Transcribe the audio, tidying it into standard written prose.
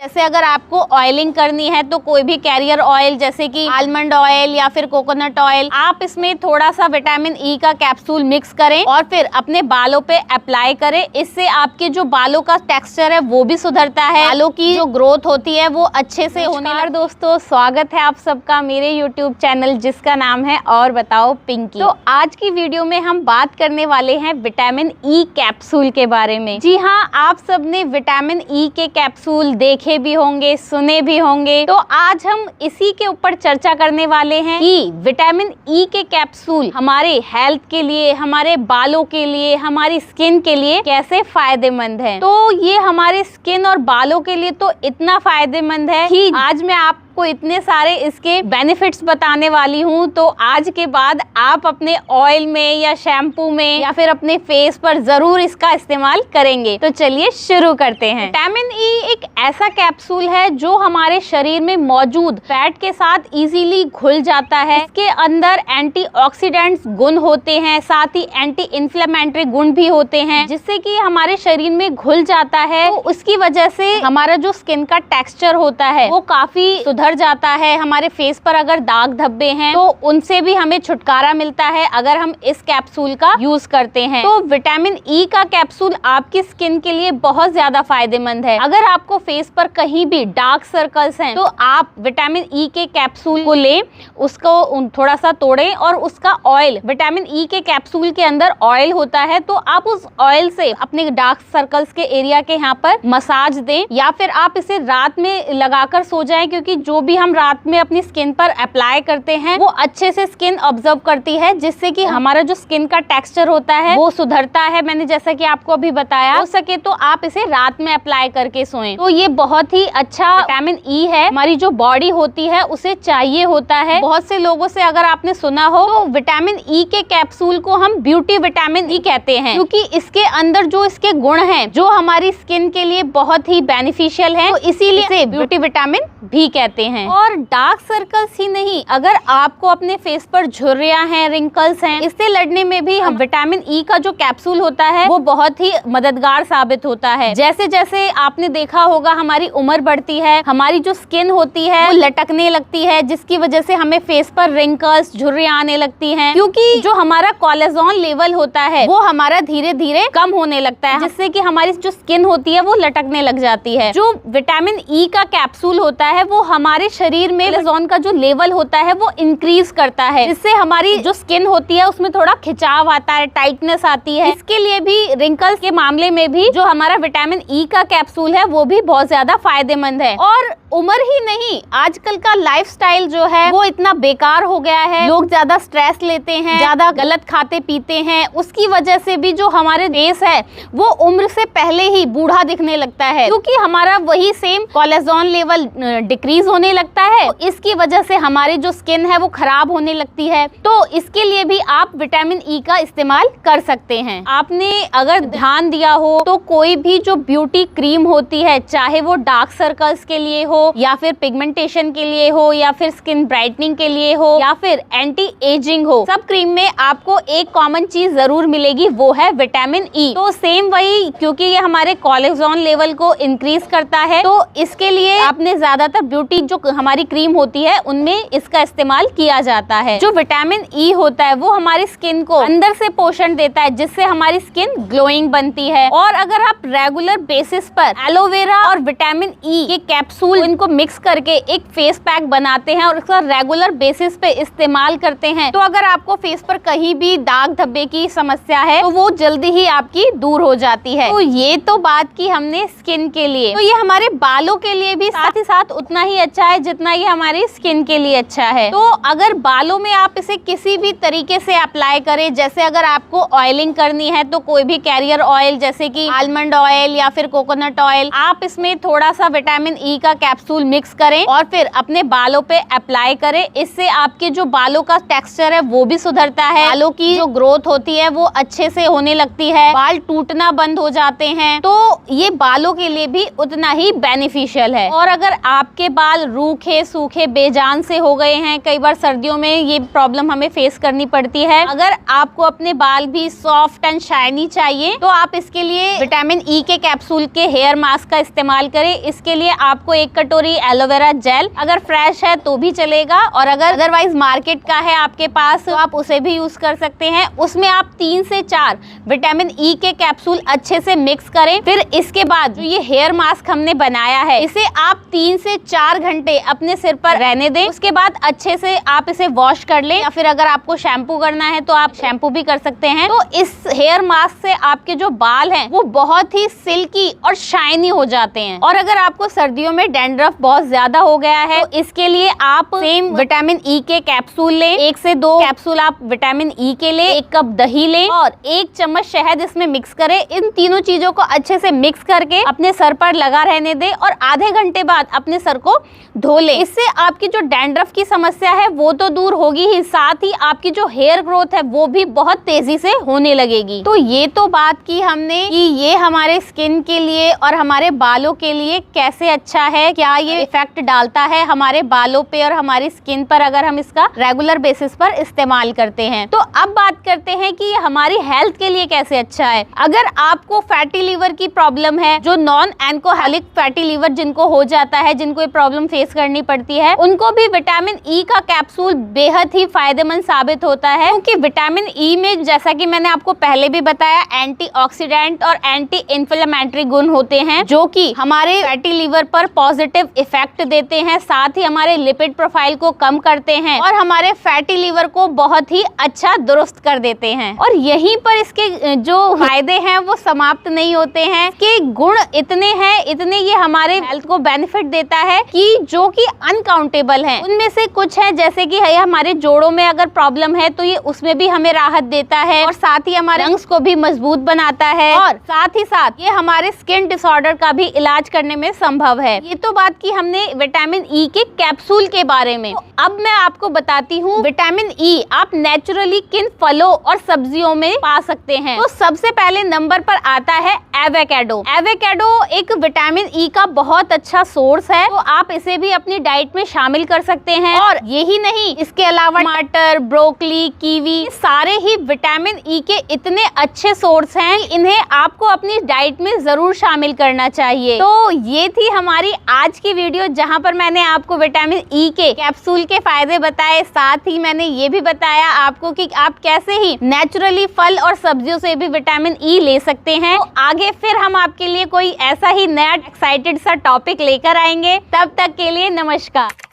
जैसे अगर आपको ऑयलिंग करनी है तो कोई भी कैरियर ऑयल जैसे कि आलमंड ऑयल या फिर कोकोनट ऑयल, आप इसमें थोड़ा सा विटामिन ई का कैप्सूल मिक्स करें और फिर अपने बालों पे अप्लाई करें। इससे आपके जो बालों का टेक्सचर है वो भी सुधरता है, बालों की जो ग्रोथ होती है वो अच्छे से होने लगती है। दोस्तों, स्वागत है आप सबका मेरे यूट्यूब चैनल जिसका नाम है और बताओ पिंकी। तो आज की वीडियो में हम बात करने वाले हैं विटामिन ई कैप्सूल के बारे में। जी हाँ, आप सबने विटामिन ई के कैप्सूल देखे भी होंगे, सुने भी होंगे। तो आज हम इसी के ऊपर चर्चा करने वाले हैं कि विटामिन ई के कैप्सूल हमारे हेल्थ के लिए, हमारे बालों के लिए, हमारी स्किन के लिए कैसे फायदेमंद है। तो ये हमारे स्किन और बालों के लिए तो इतना फायदेमंद है कि आज मैं आपको इतने सारे इसके बेनिफिट्स बताने वाली हूँ। तो आज के बाद आप अपने ऑयल में या शैम्पू में या फिर अपने फेस पर जरूर इसका इस्तेमाल करेंगे। तो चलिए शुरू करते हैं। विटामिन ई एक ऐसा कैप्सूल है जो हमारे शरीर में मौजूद फैट के साथ इजीली घुल जाता है। इसके अंदर एंटीऑक्सीडेंट्स गुण होते हैं, साथ ही एंटी इन्फ्लेमेटरी गुण भी होते हैं, जिससे कि हमारे शरीर में घुल जाता है। तो उसकी वजह से हमारा जो स्किन का टेक्सचर होता है वो काफी सुधर जाता है। हमारे फेस पर अगर दाग धब्बे हैं तो उनसे भी हमें छुटकारा मिलता है अगर हम इस कैप्सूल का यूज करते हैं। तो विटामिन ई का कैप्सूल आपकी स्किन के लिए बहुत ज्यादा फायदेमंद है। अगर आपको फेस पर कहीं भी डार्क सर्कल्स हैं तो आप विटामिन ई के कैप्सूल को लें, उसको थोड़ा सा तोड़ें और उसका ऑयल, विटामिन ई के कैप्सूल के अंदर ऑयल होता है, तो आप उस ऑयल से अपने डार्क सर्कल्स के एरिया के यहाँ पर मसाज दें या फिर आप इसे रात में लगाकर सो जाएं, क्योंकि जो भी हम रात में अपनी स्किन पर अप्लाई करते हैं वो अच्छे से स्किन ऑब्जर्व करती है, जिससे कि हमारा जो स्किन का टेक्सचर होता है वो सुधरता है। मैंने जैसा कि आपको अभी बताया, हो सके तो आप इसे रात में अप्लाई करके सोएं। तो ये बहुत ही अच्छा विटामिन ई है, हमारी जो बॉडी होती है उसे चाहिए होता है। बहुत से लोगों से अगर आपने सुना हो तो विटामिन ई के कैप्सूल को हम ब्यूटी विटामिन ई कहते हैं, क्योंकि इसके अंदर जो इसके गुण हैं जो हमारी स्किन के लिए बहुत ही बेनिफिशियल है, तो इसीलिए इसे ब्यूटी विटामिन भी कहते हैं। और डार्क सर्कल्स ही नहीं, अगर आपको अपने फेस पर झुर्रियां हैं, रिंकल्स हैं, इससे लड़ने में भी हम विटामिन ई का जो कैप्सूल होता है वो बहुत ही मददगार साबित होता है। जैसे जैसे आपने देखा होगा हमारी उम्र बढ़ती है, हमारी जो स्किन होती है वो लटकने लगती है, जिसकी वजह से हमें फेस पर रिंकल्स, झुर्रियां आने लगती हैं, क्योंकि जो हमारा कोलेस्ट्रॉल लेवल होता है वो हमारा धीरे धीरे कम होने लगता है, जिससे कि हमारी जो स्किन होती है वो लटकने लग जाती है। जो विटामिन ई का कैप्सूल होता है वो हमारे शरीर में कोलेस्ट्रॉल का जो लेवल होता है वो इंक्रीज करता है, जिससे हमारी जो स्किन होती है उसमें थोड़ा खिंचाव आता है, टाइटनेस आती है। इसके लिए भी, रिंकल्स के मामले में भी जो हमारा विटामिन ई का कैप्सूल है वो भी बहुत ज्यादा फायदेमंद है। और उम्र ही नहीं, आजकल का लाइफस्टाइल जो है वो इतना बेकार हो गया है, लोग ज्यादा स्ट्रेस लेते हैं, ज्यादा गलत खाते पीते हैं, उसकी वजह से भी जो हमारे फेस है वो उम्र से पहले ही बूढ़ा दिखने लगता है, क्योंकि हमारा वही सेम कोलेस्ट्रॉल लेवल डिक्रीज होने लगता है। तो इसकी वजह से हमारी जो स्किन है वो खराब होने लगती है। तो इसके लिए भी आप विटामिन ई का इस्तेमाल कर सकते हैं। आपने अगर ध्यान दिया हो तो कोई भी जो ब्यूटी क्रीम होती है, चाहे वो डार्क सर्कल्स के लिए हो या फिर पिगमेंटेशन के लिए हो या फिर स्किन ब्राइटनिंग के लिए हो या फिर एंटी एजिंग हो, सब क्रीम में आपको एक कॉमन चीज जरूर मिलेगी, वो है विटामिन ई। तो सेम वही, क्योंकि ये हमारे कोलेस्ट्रॉल लेवल को इंक्रीज करता है, तो इसके लिए आपने ज्यादातर ब्यूटी जो हमारी क्रीम होती है उनमें इसका इस्तेमाल किया जाता है। जो विटामिन ई होता है वो हमारी स्किन को अंदर से पोषण देता है, जिससे हमारी स्किन ग्लोइंग बनती है। और अगर आप रेगुलर बेसिस पर एलोवेरा और विटामिन ई के कैप्सूल इनको मिक्स करके एक फेस पैक बनाते हैं और उसका रेगुलर बेसिस पे इस्तेमाल करते हैं, तो अगर आपको फेस पर कहीं भी दाग धब्बे की समस्या है तो वो जल्दी ही आपकी दूर हो जाती है। तो ये तो बात की हमने स्किन के लिए, तो ये हमारे बालों के लिए भी साथ ही साथ उतना ही अच्छा है जितना ये हमारी स्किन के लिए अच्छा है। तो अगर बालों में आप इसे किसी भी तरीके से अप्लाई करें, जैसे अगर आपको ऑयलिंग करनी है तो कोई भी कैरियर ऑयल जैसे कि आलमंड ऑयल या फिर कोकोनट ऑयल, आप इसमें थोड़ा सा विटामिन ई का कैप्सूल मिक्स करें और फिर अपने बालों पे अप्लाई करें। इससे आपके जो बालों का टेक्सचर है वो भी सुधरता है, बालों की जो ग्रोथ होती है वो अच्छे से होने लगती है, बाल टूटना बंद हो जाते हैं। तो ये बालों के लिए भी उतना ही बेनिफिशियल है। और अगर आपके बाल रूखे सूखे बेजान से हो गए हैं, कई बार सर्दियों में ये प्रॉब्लम हमें फेस करनी पड़ती है, अगर आपको अपने बाल भी सॉफ्ट एंड शाइनी चाहिए तो आप इसके लिए विटामिन ई के कैप्सूल के हेयर मास्क का इस्तेमाल करें। इसके लिए आपको 1 कटोरी एलोवेरा जेल, अगर फ्रेश है तो भी चलेगा, और अगर अदरवाइज मार्केट का है आपके पास तो आप उसे भी यूज कर सकते हैं। उसमें आप 3 से 4 विटामिन ई के कैप्सूल अच्छे से मिक्स करें। फिर इसके बाद जो ये हेयर मास्क हमने बनाया है इसे आप 3 से 4 घंटे अपने सिर पर रहने दें। उसके बाद अच्छे से आप इसे वॉश कर लें, या फिर अगर आपको शैम्पू करना है तो आप शैम्पू भी कर सकते हैं। तो इस हेयर मास्क से आपके जो बाल हैं वो बहुत ही सिल्की और शाइनी हो जाते हैं। और अगर आपको सर्दियों में डैंड्रफ बहुत ज्यादा हो गया है तो इसके लिए आप सेम विटामिन ई के कैप्सूल लें, 1 से 2 कैप्सूल आप विटामिन ई के लें, 1 कप दही लें और 1 चम्मच शहद इसमें मिक्स करें। इन तीनों चीजों को अच्छे से मिक्स करके अपने सर पर लगा रहने दें और आधे घंटे बाद अपने सर को धो लें। इससे आपकी जो डैंड्रफ की समस्या है वो तो दूर होगी ही, साथ ही आपकी जो हेयर ग्रोथ है वो भी बहुत तेजी से होने लगेगी। तो ये तो बात की हमने कि ये हमारे स्किन के लिए और हमारे बालों के लिए कैसे अच्छा है, क्या ये इफेक्ट डालता है हमारे बालों पे और हमारी स्किन पर अगर हम इसका रेगुलर बेसिस पर इस्तेमाल करते हैं। तो अब बात करते हैं कि ये हमारी हेल्थ के लिए कैसे अच्छा है। अगर आपको फैटी लीवर की प्रॉब्लम है, जो नॉन एल्कोहलिक फैटी लीवर जिनको हो जाता है, जिनको ये प्रॉब्लम फेस करनी पड़ती है, उनको भी विटामिन ई का कैप्सूल बेहद ही फायदेमंद साबित होता है। क्योंकि विटामिन ई में, जैसा कि मैंने आपको पहले भी बताया, एंटीऑक्सीडेंट और एंटी इन्फ्लेमेटरी गुण होते हैं जो कि हमारे फैटी लीवर पर पॉजिटिव इफेक्ट देते हैं, साथ ही हमारे लिपिड प्रोफाइल को कम करते हैं और हमारे फैटी लीवर को बहुत ही अच्छा दुरुस्त कर देते हैं। और यहीं पर इसके जो फायदे हैं वो समाप्त नहीं होते हैं, इसके गुण इतने हैं, इतने ये हमारे हेल्थ को बेनिफिट देता है कि जो कि अनकाउंटेबल हैं। उनमें से कुछ है जैसे कि हमारे जोड़ों में अगर प्रॉब्लम है तो ये उसमें भी हमें राहत देता है, और साथ ही हमारे लंग्स को भी मजबूत बनाता है, और साथ ही साथ ये हमारे स्किन डिसऑर्डर का भी इलाज करने में संभव है। ये तो बात की हमने विटामिन ई के कैप्सूल के बारे में। तो अब मैं आपको बताती हूँ विटामिन ई आप नेचुरली किन फलों और सब्जियों में पा सकते हैं। तो सबसे पहले नंबर पर आता है एवोकाडो। एवोकाडो एक विटामिन ई का बहुत अच्छा सोर्स है, तो आप इसे भी अपनी डाइट में शामिल कर सकते हैं। और यही नहीं, इसके अलावा टमाटर, ब्रोकली, कीवी, सारे ही विटामिन ई के इतने अच्छे सोर्स हैं, इन्हें आपको अपनी डाइट में जरूर शामिल करना चाहिए। तो ये थी हमारी आज की वीडियो, जहां पर मैंने आपको विटामिन ई के कैप्सूल के फायदे बताए, साथ ही मैंने ये भी बताया आपको कि आप कैसे ही नेचुरली फल और सब्जियों से भी विटामिन ई ले सकते हैं। तो आगे फिर हम आपके लिए कोई ऐसा ही नया एक्साइटेड सा टॉपिक लेकर आएंगे। तब तक के लिए नमस्कार।